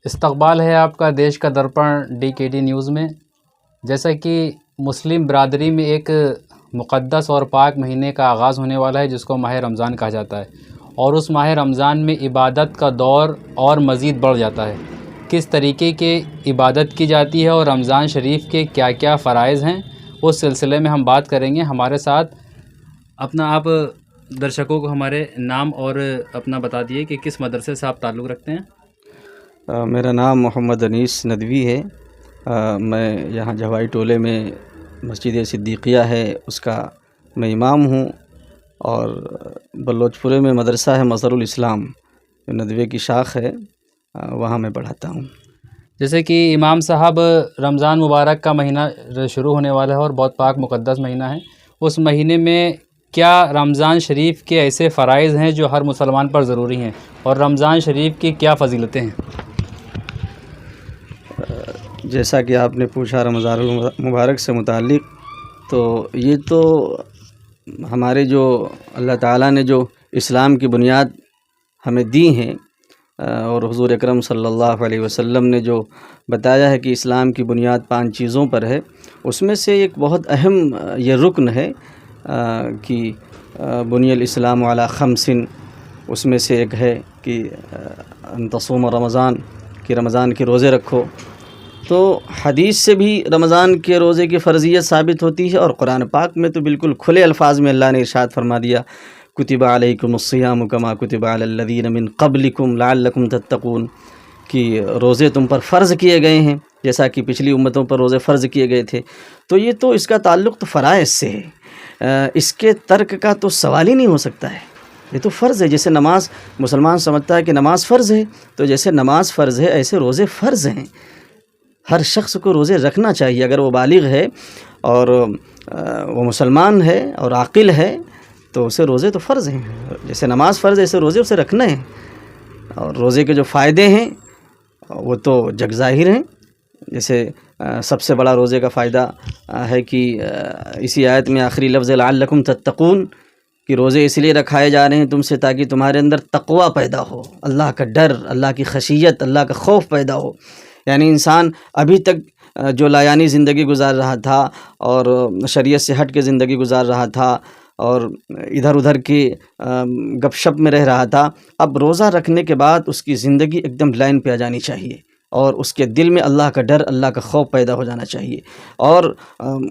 استقبال ہے آپ کا دیش کا درپن DKD نیوز میں۔ جیسا کہ مسلم برادری میں ایک مقدس اور پاک مہینے کا آغاز ہونے والا ہے جس کو ماہ رمضان کہا جاتا ہے، اور اس ماہ رمضان میں عبادت کا دور اور مزید بڑھ جاتا ہے۔ کس طریقے کی عبادت کی جاتی ہے اور رمضان شریف کے کیا کیا فرائض ہیں، اس سلسلے میں ہم بات کریں گے۔ ہمارے ساتھ اپنا آپ درشکوں کو ہمارے نام اور اپنا بتا دیے کہ کس مدرسے سے آپ تعلق رکھتے ہیں۔ میرا نام محمد انیس ندوی ہے۔ میں یہاں جوائی ٹولے میں مسجد صدیقیہ ہے اس کا میں امام ہوں، اور بلوچ پورے میں مدرسہ ہے مظہر الاسلام جو ندوے کی شاخ ہے، وہاں میں پڑھاتا ہوں۔ جیسے کہ امام صاحب، رمضان مبارک کا مہینہ شروع ہونے والا ہے اور بہت پاک مقدس مہینہ ہے۔ اس مہینے میں کیا رمضان شریف کے ایسے فرائض ہیں جو ہر مسلمان پر ضروری ہیں، اور رمضان شریف کی کیا فضیلتیں ہیں؟ جیسا کہ آپ نے پوچھا رمضان المبارک سے متعلق، تو یہ تو ہمارے جو اللہ تعالیٰ نے جو اسلام کی بنیاد ہمیں دی ہیں، اور حضور اکرم صلی اللہ علیہ وسلم نے جو بتایا ہے کہ اسلام کی بنیاد 5 چیزوں پر ہے، اس میں سے ایک بہت اہم یہ رکن ہے کہ بنی الاسلام علی 5، اس میں سے ایک ہے کہ ان تصوم رمضان، کہ رمضان کے روزے رکھو۔ تو حدیث سے بھی رمضان کے روزے کی فرضیت ثابت ہوتی ہے، اور قرآن پاک میں تو بالکل کھلے الفاظ میں اللہ نے ارشاد فرما دیا، کتب علیکم الصیام کما کتب علی الذین من قبلکم لعلکم تتقون، کہ روزے تم پر فرض کیے گئے ہیں جیسا کہ پچھلی امتوں پر روزے فرض کیے گئے تھے۔ تو یہ تو اس کا تعلق تو فرائض سے ہے، اس کے ترک کا تو سوال ہی نہیں ہو سکتا ہے۔ یہ تو فرض ہے، جیسے نماز مسلمان سمجھتا ہے کہ نماز فرض ہے، تو جیسے نماز فرض ہے ایسے روزے فرض ہیں۔ ہر شخص کو روزے رکھنا چاہیے، اگر وہ بالغ ہے اور وہ مسلمان ہے اور عاقل ہے تو اسے روزے تو فرض ہیں، جیسے نماز فرض ہے ایسے روزے اسے رکھنے ہیں۔ اور روزے کے جو فائدے ہیں وہ تو جگ ظاہر ہیں، جیسے سب سے بڑا روزے کا فائدہ ہے کہ اسی آیت میں آخری لفظ لعلکم تتقون، کہ روزے اس لیے رکھائے جا رہے ہیں تم سے تاکہ تمہارے اندر تقوی پیدا ہو، اللہ کا ڈر، اللہ کی خشیت، اللہ کا خوف پیدا ہو۔ یعنی انسان ابھی تک جو لایانی زندگی گزار رہا تھا اور شریعت سے ہٹ کے زندگی گزار رہا تھا اور ادھر ادھر کی گپ شپ میں رہ رہا تھا، اب روزہ رکھنے کے بعد اس کی زندگی ایک دم لائن پہ آ جانی چاہیے، اور اس کے دل میں اللہ کا ڈر، اللہ کا خوف پیدا ہو جانا چاہیے، اور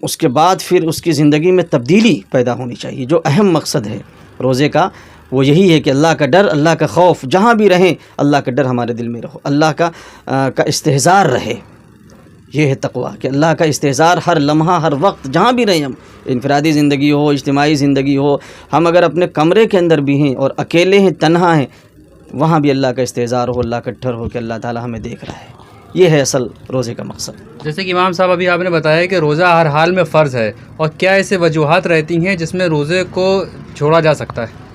اس کے بعد پھر اس کی زندگی میں تبدیلی پیدا ہونی چاہیے۔ جو اہم مقصد ہے روزے کا وہ یہی ہے کہ اللہ کا ڈر، اللہ کا خوف، جہاں بھی رہیں اللہ کا ڈر ہمارے دل میں رہو، اللہ کا استحضار رہے۔ یہ ہے تقویٰ، کہ اللہ کا استحضار ہر لمحہ، ہر وقت، جہاں بھی رہیں ہم، انفرادی زندگی ہو، اجتماعی زندگی ہو، ہم اگر اپنے کمرے کے اندر بھی ہیں اور اکیلے ہیں، تنہا ہیں، وہاں بھی اللہ کا استحضار ہو، اللہ کا ڈر ہو کہ اللہ تعالیٰ ہمیں دیکھ رہا ہے۔ یہ ہے اصل روزے کا مقصد۔ جیسے کہ امام صاحب ابھی آپ نے بتایا کہ روزہ ہر حال میں فرض ہے، اور کیا ایسے وجوہات رہتی ہیں جس میں روزے کو چھوڑا جا سکتا ہے؟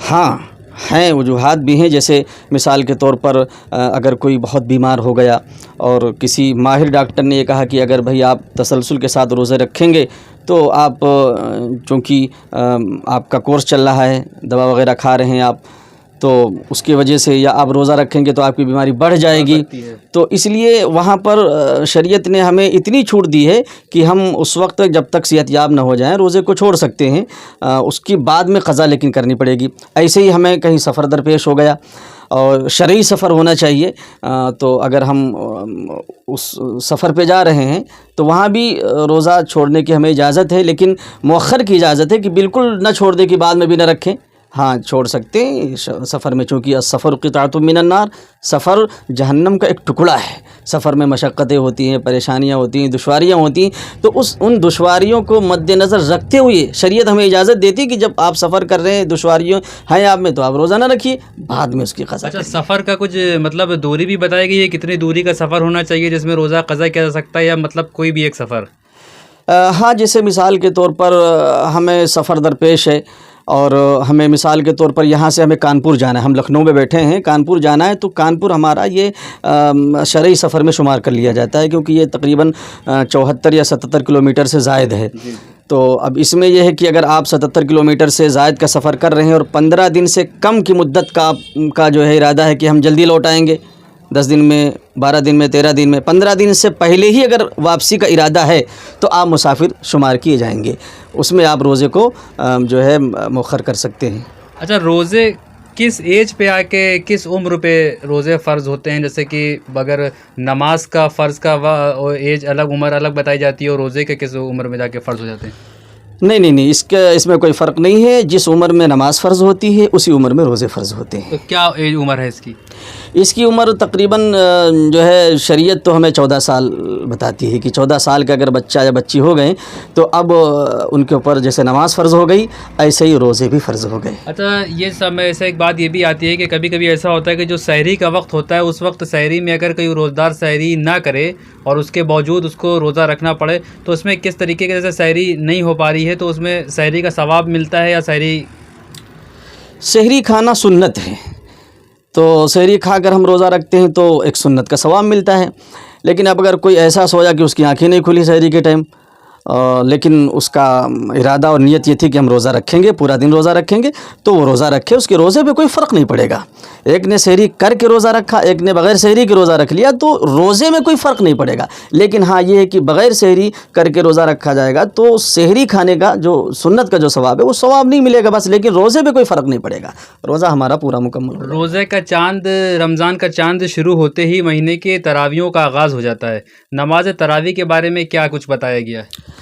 ہاں ہیں، وجوہات بھی ہیں، جیسے مثال کے طور پر اگر کوئی بہت بیمار ہو گیا اور کسی ماہر ڈاکٹر نے یہ کہا کہ اگر بھئی آپ تسلسل کے ساتھ روزے رکھیں گے تو آپ، چونکہ آپ کا کورس چل رہا ہے، دوا وغیرہ کھا رہے ہیں آپ، تو اس کی وجہ سے، یا آپ روزہ رکھیں گے تو آپ کی بیماری بڑھ جائے گی، تو اس لیے وہاں پر شریعت نے ہمیں اتنی چھوٹ دی ہے کہ ہم اس وقت جب تک صحت یاب نہ ہو جائیں روزے کو چھوڑ سکتے ہیں، اس کی بعد میں قضا لیکن کرنی پڑے گی۔ ایسے ہی ہمیں کہیں سفر درپیش ہو گیا اور شرعی سفر ہونا چاہیے، تو اگر ہم اس سفر پہ جا رہے ہیں تو وہاں بھی روزہ چھوڑنے کی ہمیں اجازت ہے، لیکن مؤخر کی اجازت ہے کہ بالکل نہ چھوڑ دیں کہ بعد میں بھی نہ رکھیں۔ ہاں چھوڑ سکتے ہیں سفر میں، چونکہ السفر قطعۃ من النار، سفر جہنم کا ایک ٹکڑا ہے، سفر میں مشقتیں ہوتی ہیں، پریشانیاں ہوتی ہیں، دشواریاں ہوتی ہیں، تو ان دشواریوں کو مد نظر رکھتے ہوئے شریعت ہمیں اجازت دیتی کہ جب آپ سفر کر رہے ہیں، دشواریوں ہیں آپ میں، تو آپ روزہ نہ رکھیے، بعد میں اس کی قضا۔ اچھا، سفر کا کچھ مطلب دوری بھی بتائی گئی ہے، کتنی دوری کا سفر ہونا چاہیے جس میں روزہ قضا کیا جا سکتا ہے، یا مطلب کوئی بھی ایک سفر؟ ہاں، جیسے مثال کے طور پر ہمیں سفر درپیش ہے اور ہمیں مثال کے طور پر یہاں سے ہمیں کانپور جانا ہے، ہم لکھنؤ میں بیٹھے ہیں، کانپور جانا ہے، تو کانپور ہمارا یہ شرعی سفر میں شمار کر لیا جاتا ہے، کیونکہ یہ تقریباً 74 یا 77 کلومیٹر سے زائد ہے۔ تو اب اس میں یہ ہے کہ اگر آپ 77 کلومیٹر سے زائد کا سفر کر رہے ہیں اور 15 دن سے کم کی مدت کا جو ہے ارادہ ہے کہ ہم جلدی لوٹ آئیں گے، 10 دن میں، 12 دن میں، 13 دن میں، 15 دن سے پہلے ہی اگر واپسی کا ارادہ ہے تو آپ مسافر شمار کیے جائیں گے، اس میں آپ روزے کو جو ہے مؤخر کر سکتے ہیں۔ اچھا، روزے کس ایج پہ آ کے، کس عمر پہ روزے فرض ہوتے ہیں؟ جیسے کہ اگر نماز کا فرض کا ایج الگ، عمر الگ بتائی جاتی ہے، اور روزے کے کس عمر میں جا کے فرض ہو جاتے ہیں؟ نہیں، اس میں کوئی فرق نہیں ہے، جس عمر میں نماز فرض ہوتی ہے اسی عمر میں روزے فرض ہوتے ہیں۔ تو کیا ایج عمر ہے اس کی؟ اس کی عمر تقریباً جو ہے شریعت تو ہمیں 14 سال بتاتی ہے کہ 14 سال کا اگر بچہ یا بچی ہو گئے تو اب ان کے اوپر جیسے نماز فرض ہو گئی ایسے ہی روزے بھی فرض ہو گئے۔ اچھا، یہ سب میں ایسا ایک بات یہ بھی آتی ہے کہ کبھی کبھی ایسا ہوتا ہے کہ جو سحری کا وقت ہوتا ہے اس وقت سحری میں اگر کوئی روزدار سحری نہ کرے اور اس کے باوجود اس کو روزہ رکھنا پڑے تو اس میں کس طریقے کے، جیسے سحری نہیں ہو پا رہی ہے تو اس میں سحری کا ثواب ملتا ہے یا سحری کھانا سنت ہے، تو سحری کھا کر ہم روزہ رکھتے ہیں تو ایک سنت کا ثواب ملتا ہے، لیکن اب اگر کوئی ایسا سویا کہ اس کی آنکھیں نہیں کھلی سحری کے ٹائم، لیکن اس کا ارادہ اور نیت یہ تھی کہ ہم روزہ رکھیں گے، پورا دن روزہ رکھیں گے، تو وہ روزہ رکھے، اس کے روزے پہ کوئی فرق نہیں پڑے گا۔ ایک نے سحری کر کے روزہ رکھا، ایک نے بغیر سحری کے روزہ رکھ لیا، تو روزے میں کوئی فرق نہیں پڑے گا۔ لیکن ہاں یہ ہے کہ بغیر سحری کر کے روزہ رکھا جائے گا تو سحری کھانے کا جو سنت کا جو ثواب ہے وہ ثواب نہیں ملے گا بس، لیکن روزے پہ کوئی فرق نہیں پڑے گا، روزہ ہمارا پورا مکمل ہوگا۔ روزے کا چاند، رمضان کا چاند شروع ہوتے ہی مہینے کے تراویحوں کا آغاز ہو جاتا ہے۔ نماز تراویح کے بارے میں کیا کچھ بتایا گیا ہے؟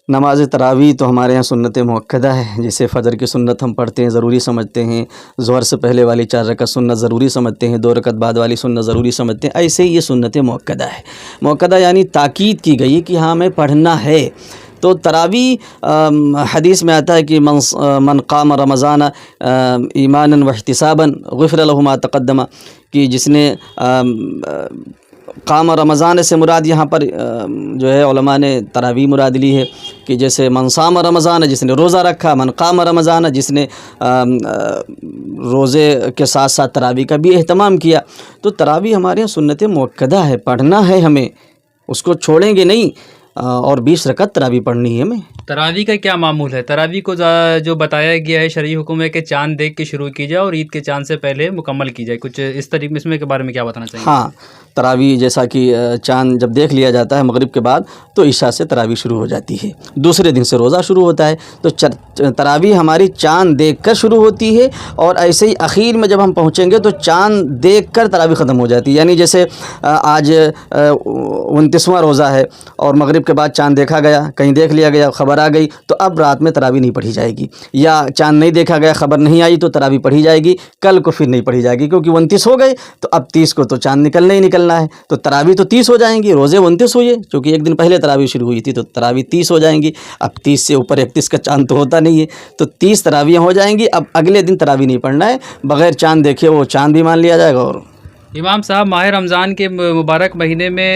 نماز تراویح تو ہمارے یہاں سنت مؤکدہ ہے، جسے فجر کی سنت ہم پڑھتے ہیں، ضروری سمجھتے ہیں، ظہر سے پہلے والی 4 رکعت سنت ضروری سمجھتے ہیں، 2 رکعت بعد والی سنت ضروری سمجھتے ہیں، ایسے ہی یہ سنت مؤکدہ ہے۔ مؤکدہ یعنی تاکید کی گئی کہ ہاں ہمیں پڑھنا ہے۔ تو تراویح حدیث میں آتا ہے کہ من قام رمضان ایمانا واحتسابا غفر له ما تقدم، کہ جس نے قام رمضان سے مراد یہاں پر جو ہے علماء نے تراویح مراد لی ہے، کہ جیسے من صام رمضان جس نے روزہ رکھا، من قام رمضان جس نے روزے کے ساتھ ساتھ تراویح کا بھی اہتمام کیا۔ تو تراویح ہمارے یہاں سنت مؤکدہ ہے، پڑھنا ہے ہمیں، اس کو چھوڑیں گے نہیں، اور 20 رکعت تراویح پڑھنی ہے ہمیں۔ تراویح کا کیا معمول ہے؟ تراویح کو جو بتایا گیا ہے شرعی حکم ہے کہ چاند دیکھ کے شروع کی جائے اور عید کے چاند سے پہلے مکمل کی جائے، کچھ اس طریقے اس میں کے بارے میں کیا بتانا چاہیے؟ ہاں، تراویح جیسا کہ چاند جب دیکھ لیا جاتا ہے مغرب کے بعد تو عشاء سے تراویح شروع ہو جاتی ہے، دوسرے دن سے روزہ شروع ہوتا ہے، تو تراویح ہماری چاند دیکھ کر شروع ہوتی ہے، اور ایسے ہی اخیر میں جب ہم پہنچیں گے تو چاند دیکھ کر تراویح ختم ہو جاتی ہے۔ یعنی جیسے آج 29واں روزہ ہے اور مغرب کے بعد چاند دیکھا گیا، کہیں دیکھ لیا گیا، خبر آ گئی، تو اب رات میں تراویح نہیں پڑھی جائے گی، یا چاند نہیں دیکھا گیا، خبر نہیں آئی تو تراویح پڑھی جائے گی، کل کو پھر نہیں پڑھی جائے گی، کیونکہ 29 ہو گئے تو اب 30 کو تو چاند نکلنا ہی نکلنا ہے، تو تراویح تو 30 ہو جائیں گی، روزے 29 ہوئے، چونکہ ایک دن پہلے تراویح شروع ہوئی تھی تو تراویح 30 ہو جائیں گی۔ اب 30 سے اوپر 31 کا چاند تو ہوتا نہیں ہے، تو 30 تراویح ہو جائیں گی۔ اب اگلے دن تراویح نہیں پڑھنا ہے، بغیر چاند دیکھے وہ چاند بھی مان لیا جائے گا۔ اور امام صاحب، ماہ رمضان کے مبارک مہینے میں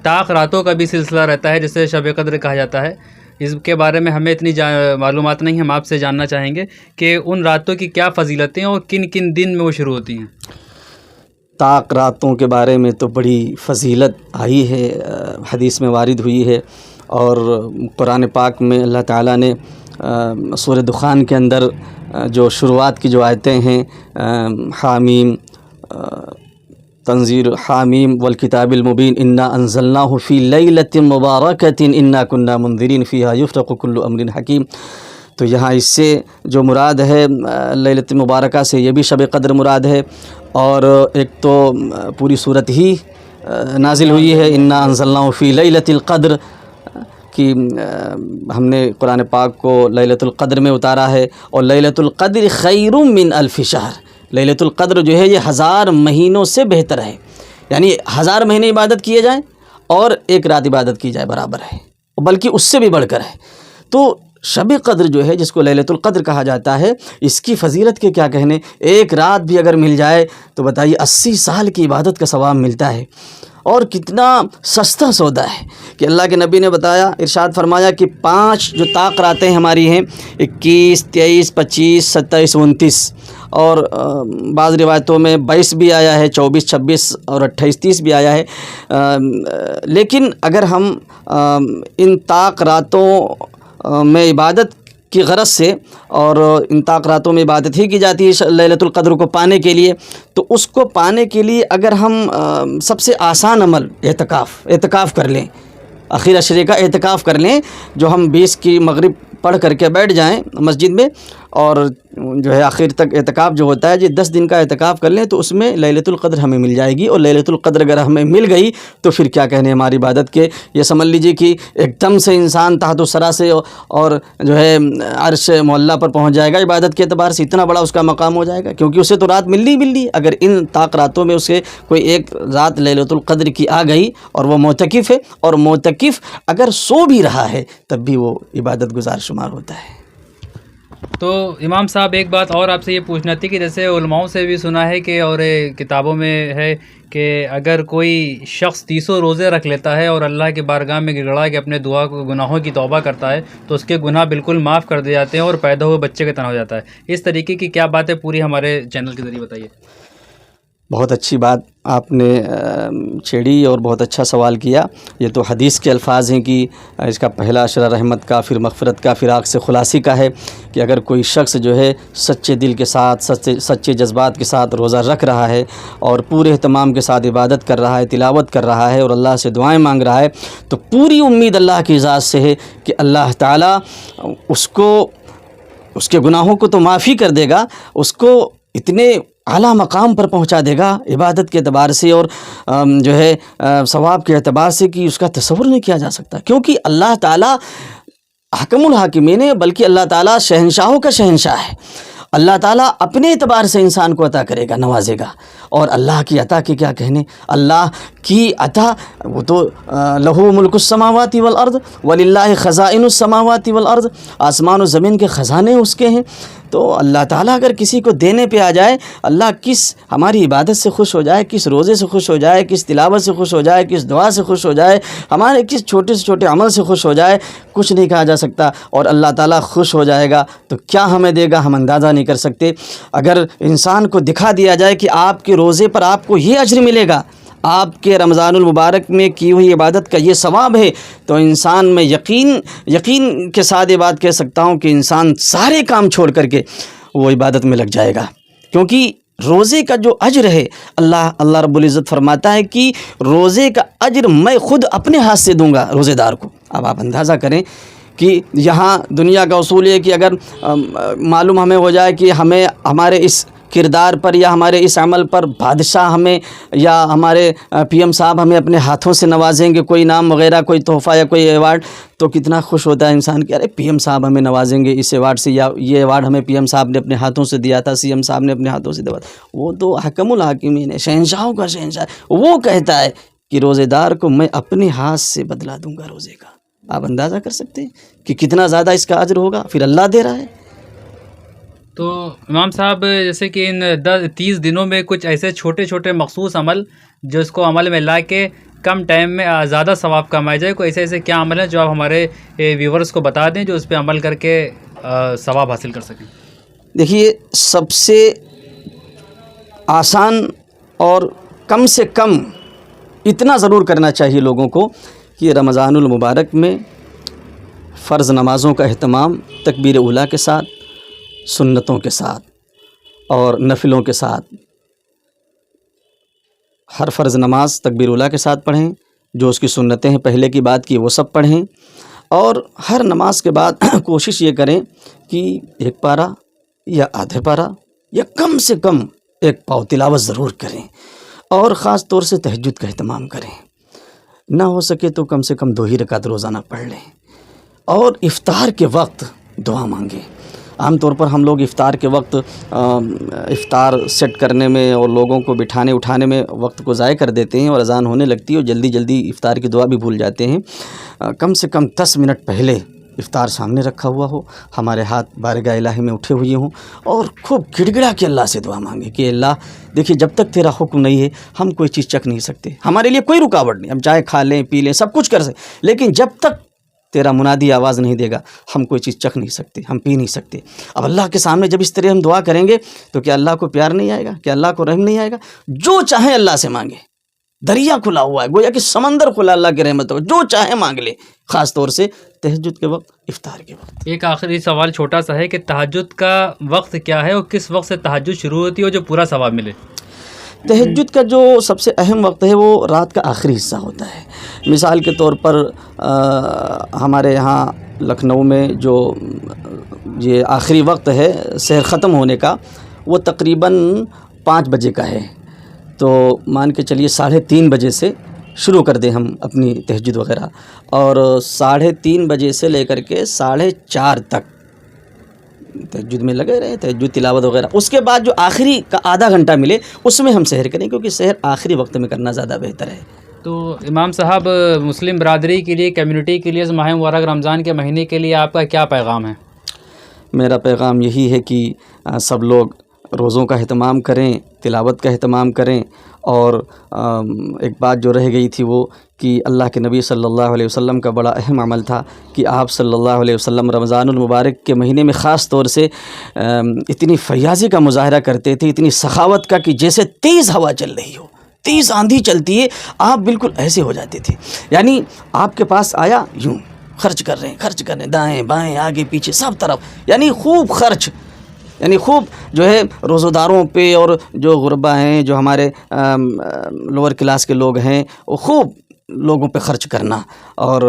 طاق راتوں کا بھی سلسلہ رہتا ہے جسے شب قدر کہا جاتا ہے، اس کے بارے میں ہمیں اتنی معلومات نہیں، ہم آپ سے جاننا چاہیں گے کہ ان راتوں کی کیا فضیلتیں اور کن کن دن میں وہ شروع ہوتی ہیں؟ طاق راتوں کے بارے میں تو بڑی فضیلت آئی ہے، حدیث میں وارد ہوئی ہے، اور قرآن پاک میں اللہ تعالیٰ نے سورہ دخان کے اندر جو شروعات کی جو آیتیں ہیں، حامیم تنزیل، حامیم والکتاب المبین، انا انزلناہ فی لیلۃ مبارکۃ انا کنا منذرین فیہا یفرق کل امر حکیم، تو یہاں اس سے جو مراد ہے لیلۃ مبارکہ سے یہ بھی شب قدر مراد ہے، اور ایک تو پوری صورت ہی نازل ہوئی ہے انا انزلناہ فی لیلۃ القدر، کہ ہم نے قرآن پاک کو لیلۃ القدر میں اتارا ہے، اور لیلۃ القدر خیر من الف شہر، لیلۃ القدر جو ہے یہ 1000 مہینوں سے بہتر ہے، یعنی 1000 مہینے عبادت کیے جائیں اور ایک رات عبادت کی جائے برابر ہے، بلکہ اس سے بھی بڑھ کر ہے۔ تو شب قدر جو ہے جس کو لیلۃ القدر کہا جاتا ہے، اس کی فضیلت کے کیا کہنے، ایک رات بھی اگر مل جائے تو بتائیے 80 سال کی عبادت کا ثواب ملتا ہے، اور کتنا سستا سودا ہے کہ اللہ کے نبی نے بتایا، ارشاد فرمایا کہ 5 جو طاق راتیں ہماری ہیں، 21، 23، 25، 27، 29، اور بعض روایتوں میں 22 بھی آیا ہے، 24، 26 اور 28، 30 بھی آیا ہے، لیکن اگر ہم ان طاق راتوں میں عبادت کی غرض سے، اور ان طاق راتوں میں عبادت ہی کی جاتی ہے لیلۃ القدر کو پانے کے لیے، تو اس کو پانے کے لیے اگر ہم سب سے آسان عمل اعتکاف کر لیں، اخیر عشرے کا اعتکاف کر لیں، جو ہم 20 کی مغرب پڑھ کر کے بیٹھ جائیں مسجد میں، اور جو ہے آخر تک اعتکاف جو ہوتا ہے 10 دن کا اعتکاف کر لیں، تو اس میں لیلۃ القدر ہمیں مل جائے گی۔ اور لیلۃ القدر اگر ہمیں مل گئی تو پھر کیا کہنے ہماری عبادت کے، یہ سمجھ لیجیے کہ ایک دم سے انسان تحت الثری سے اور جو ہے عرش معلیٰ پر پہنچ جائے گا عبادت کے اعتبار سے، اتنا بڑا اس کا مقام ہو جائے گا، کیونکہ اسے تو رات ملنی ہی ملنی ہے۔ اگر ان طاق راتوں میں اسے کوئی ایک رات لیلۃ القدر کی آ گئی اور وہ معتکف ہے، اور معتکف اگر سو بھی رہا ہے تب بھی وہ عبادت گزار شمار ہوتا ہے۔ تو امام صاحب ایک بات اور آپ سے یہ پوچھنا تھی کہ جیسے علماؤں سے بھی سنا ہے کہ اور کتابوں میں ہے کہ اگر کوئی شخص 30 روزے رکھ لیتا ہے اور اللہ کے بارگاہ میں گڑگڑا کے اپنے گناہوں کی توبہ کرتا ہے تو اس کے گناہ بالکل معاف کر دیے جاتے ہیں اور پیدا ہوئے بچے کے طرح ہو جاتا ہے۔ اس طریقے کی کیا بات ہے، پوری ہمارے چینل کے ذریعے بتائیے۔ بہت اچھی بات آپ نے چھیڑی اور بہت اچھا سوال کیا۔ یہ تو حدیث کے الفاظ ہیں کہ اس کا پہلا عشرہ رحمت کا، پھر مغفرت کا، پھر آگ سے خلاصی کا ہے، کہ اگر کوئی شخص جو ہے سچے دل کے ساتھ، سچے جذبات کے ساتھ روزہ رکھ رہا ہے اور پورے اہتمام کے ساتھ عبادت کر رہا ہے، تلاوت کر رہا ہے اور اللہ سے دعائیں مانگ رہا ہے، تو پوری امید اللہ کی ذات سے ہے کہ اللہ تعالیٰ اس کو، اس کے گناہوں کو تو معافی کر دے گا، اس کو اتنے اعلیٰ مقام پر پہنچا دے گا عبادت کے اعتبار سے اور جو ہے ثواب کے اعتبار سے، کہ اس کا تصور نہیں کیا جا سکتا، کیونکہ اللہ تعالیٰ حکم الحاکمین ہے، بلکہ اللہ تعالیٰ شہنشاہوں کا شہنشاہ ہے۔ اللہ تعالیٰ اپنے اعتبار سے انسان کو عطا کرے گا، نوازے گا، اور اللہ کی عطا کے کیا کہنے، اللہ کی عطا وہ تو لہو ملک السماوات والارض وللہ خزائن السماوات والارض، آسمان و زمین کے خزانے اس کے ہیں۔ تو اللہ تعالیٰ اگر کسی کو دینے پہ آ جائے، اللہ کس ہماری عبادت سے خوش ہو جائے، کس روزے سے خوش ہو جائے، کس تلاوت سے خوش ہو جائے، کس دعا سے خوش ہو جائے، ہمارے کس چھوٹے سے چھوٹے عمل سے خوش ہو جائے، کچھ نہیں کہا جا سکتا۔ اور اللہ تعالیٰ خوش ہو جائے گا تو کیا ہمیں دے گا، ہم اندازہ نہیں کر سکتے۔ اگر انسان کو دکھا دیا جائے کہ آپ کے روزے پر آپ کو یہ اجر ملے گا، آپ کے رمضان المبارک میں کی ہوئی عبادت کا یہ ثواب ہے، تو انسان میں یقین کے ساتھ یہ بات کہہ سکتا ہوں کہ انسان سارے کام چھوڑ کر کے وہ عبادت میں لگ جائے گا، کیونکہ روزے کا جو اجر ہے، اللہ رب العزت فرماتا ہے کہ روزے کا اجر میں خود اپنے ہاتھ سے دوں گا روزے دار کو۔ اب آپ اندازہ کریں کہ یہاں دنیا کا اصول ہے کہ اگر معلوم ہمیں ہو جائے کہ ہمیں ہمارے اس کردار پر یا ہمارے اس عمل پر بادشاہ ہمیں یا ہمارے پی ایم صاحب ہمیں اپنے ہاتھوں سے نوازیں گے، کوئی انعام وغیرہ، کوئی تحفہ یا کوئی ایوارڈ، تو کتنا خوش ہوتا ہے انسان کہ ارے پی ایم صاحب ہمیں نوازیں گے اس ایوارڈ سے، یا یہ ایوارڈ ہمیں پی ایم صاحب نے اپنے ہاتھوں سے دیا تھا، سی ایم صاحب نے اپنے ہاتھوں سے دیا تھا۔ وہ تو حکم الحاکمین ہے، شہنشاہوں کا شہنشاہ، وہ کہتا ہے کہ روزے دار کو میں اپنے ہاتھ سے بدلا دوں گا روزے کا۔ آپ اندازہ کر سکتے ہیں کہ کتنا زیادہ اس کا اجر ہوگا، پھر اللہ دے رہا ہے۔ تو امام صاحب جیسے کہ ان 30 دنوں میں کچھ ایسے چھوٹے چھوٹے مخصوص عمل جو اس کو عمل میں لا کے کم ٹائم میں زیادہ ثواب کمایا جائے، کوئی ایسے کیا عمل ہیں جو آپ ہمارے ویورز کو بتا دیں جو اس پہ عمل کر کے ثواب حاصل کر سکیں؟ دیکھیے، سب سے آسان اور کم سے کم اتنا ضرور کرنا چاہیے لوگوں کو کہ رمضان المبارک میں فرض نمازوں کا اہتمام تکبیر اولیٰ کے ساتھ، سنتوں کے ساتھ اور نفلوں کے ساتھ، ہر فرض نماز تکبیر اولیٰ کے ساتھ پڑھیں، جو اس کی سنتیں ہیں پہلے کی بات کی وہ سب پڑھیں، اور ہر نماز کے بعد کوشش یہ کریں کہ ایک پارہ یا آدھے پارہ یا کم سے کم ایک پاؤ تلاوت ضرور کریں، اور خاص طور سے تہجد کا اہتمام کریں، نہ ہو سکے تو کم سے کم 2 ہی رکعت روزانہ پڑھ لیں، اور افطار کے وقت دعا مانگیں۔ عام طور پر ہم لوگ افطار کے وقت افطار سیٹ کرنے میں اور لوگوں کو بٹھانے اٹھانے میں وقت کو ضائع کر دیتے ہیں، اور اذان ہونے لگتی ہے اور جلدی جلدی افطار کی دعا بھی بھول جاتے ہیں۔ کم سے کم 10 منٹ پہلے افطار سامنے رکھا ہوا ہو، ہمارے ہاتھ بارگاہ الہی میں اٹھے ہوئے ہوں، اور خوب گڑ گڑا کے اللہ سے دعا مانگے کہ اللہ دیکھیے، جب تک تیرا حکم نہیں ہے ہم کوئی چیز چکھ نہیں سکتے، ہمارے لیے کوئی رکاوٹ نہیں، ہم چاہے کھا لیں پی لیں سب کچھ کر سکیں، لیکن جب تک تیرا منادی آواز نہیں دے گا ہم کوئی چیز چکھ نہیں سکتے، ہم پی نہیں سکتے۔ اب اللہ کے سامنے جب اس طرح ہم دعا کریں گے تو کیا اللہ کو پیار نہیں آئے گا؟ کیا اللہ کو رحم نہیں آئے گا؟ جو چاہیں اللہ سے مانگے، دریا کھلا ہوا ہے، گویا کہ سمندر کھلا اللہ کی رحمت ہو، جو چاہے مانگ لے، خاص طور سے تہجد کے وقت، افطار کے وقت۔ ایک آخری سوال چھوٹا سا ہے کہ تہجد کا وقت کیا ہے اور کس وقت سے تہجد شروع ہوتی ہے اور جو پورا ثواب ملے؟ تہجد کا جو سب سے اہم وقت ہے وہ رات کا آخری حصہ ہوتا ہے۔ مثال کے طور پر ہمارے یہاں لکھنؤ میں جو یہ آخری وقت ہے سحر ختم ہونے کا، وہ تقریباً 5 بجے کا ہے، تو مان کے چلیے 3:30 بجے سے شروع کر دیں ہم اپنی تہجد وغیرہ، اور 3:30 بجے سے لے کر کے 4:30 تک تہجد میں لگے رہے، تہجد تلاوت وغیرہ۔ اس کے بعد جو آخری کا آدھا گھنٹہ ملے اس میں ہم سحر کریں، کیونکہ سحر آخری وقت میں کرنا زیادہ بہتر ہے۔ تو امام صاحب، مسلم برادری کے لیے، کمیونٹی کے لیے، اس ماہ مبارک رمضان کے مہینے کے لیے آپ کا کیا پیغام ہے؟ میرا پیغام یہی ہے کہ سب لوگ روزوں کا اہتمام کریں، تلاوت کا اہتمام کریں، اور ایک بات جو رہ گئی تھی وہ کہ اللہ کے نبی صلی اللہ علیہ وسلم کا بڑا اہم عمل تھا کہ آپ صلی اللہ علیہ وسلم رمضان المبارک کے مہینے میں خاص طور سے اتنی فیاضی کا مظاہرہ کرتے تھے، اتنی سخاوت کا، کہ جیسے تیز ہوا چل رہی ہو، تیز آندھی چلتی ہے، آپ بالکل ایسے ہو جاتے تھے، یعنی آپ کے پاس آیا یوں خرچ کر رہے ہیں، دائیں بائیں آگے پیچھے سب طرف، یعنی خوب خرچ، یعنی خوب جو ہے روزہ داروں پہ، اور جو غربا ہیں، جو ہمارے لوور کلاس کے لوگ ہیں، وہ خوب لوگوں پہ خرچ کرنا، اور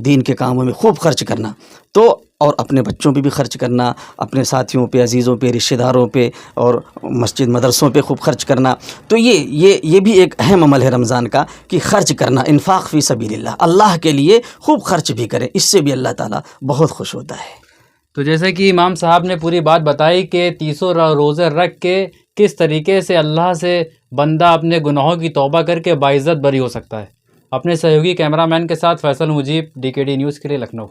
دین کے کاموں میں خوب خرچ کرنا، تو اور اپنے بچوں پہ بھی خرچ کرنا، اپنے ساتھیوں پہ، عزیزوں پہ، رشتہ داروں پہ، اور مسجد مدرسوں پہ خوب خرچ کرنا۔ تو یہ بھی ایک اہم عمل ہے رمضان کا، کہ خرچ کرنا، انفاق فی سبیل اللہ، اللہ کے لیے خوب خرچ بھی کریں، اس سے بھی اللہ تعالیٰ بہت خوش ہوتا ہے۔ تو جیسے کہ امام صاحب نے پوری بات بتائی کہ 30 روزے رکھ کے کس طریقے سے اللہ سے بندہ اپنے گناہوں کی توبہ کر کے باعزت بری ہو سکتا ہے۔ اپنے سہیوگی کیمرہ مین کے ساتھ فیصل مجیب، DKD نیوز کے لیے، لکھنؤ۔